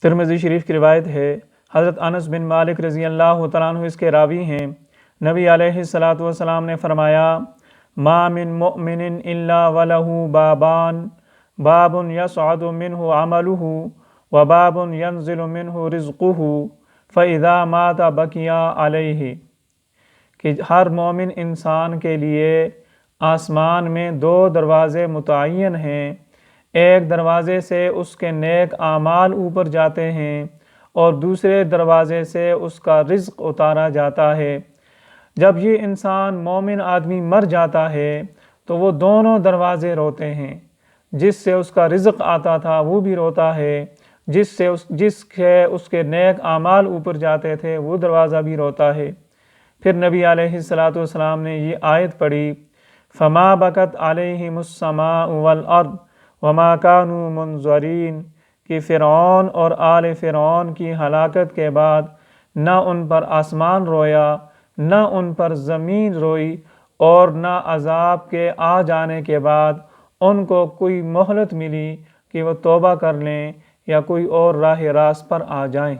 ترمذی شریف کی روایت ہے، حضرت انس بن مالک رضی اللہ تعالیٰ عنہ اس کے راوی ہیں، نبی علیہ السلام نے فرمایا، ما من مؤمن الا وله بابان، باب یصعد منہ عملہ وباب ینزل منہ رزقہ فاذا مات بقی علیہ، کہ ہر مومن انسان کے لیے آسمان میں 2 دروازے متعین ہیں، ایک دروازے سے اس کے نیک اعمال اوپر جاتے ہیں اور دوسرے دروازے سے اس کا رزق اتارا جاتا ہے۔ جب یہ انسان مومن آدمی مر جاتا ہے تو وہ دونوں دروازے روتے ہیں، جس سے اس کا رزق آتا تھا وہ بھی روتا ہے، جس سے اس کے نیک اعمال اوپر جاتے تھے وہ دروازہ بھی روتا ہے۔ پھر نبی علیہ السلام نے یہ آیت پڑھی، فما بکت علیہم السماء والارض وما كانوا منظرین، کہ فرعون اور آل فرعون کی ہلاکت کے بعد نہ ان پر آسمان رویا، نہ ان پر زمین روئی، اور نہ عذاب کے آ جانے کے بعد ان کو کوئی مہلت ملی کہ وہ توبہ کر لیں یا کوئی اور راہ راست پر آ جائیں۔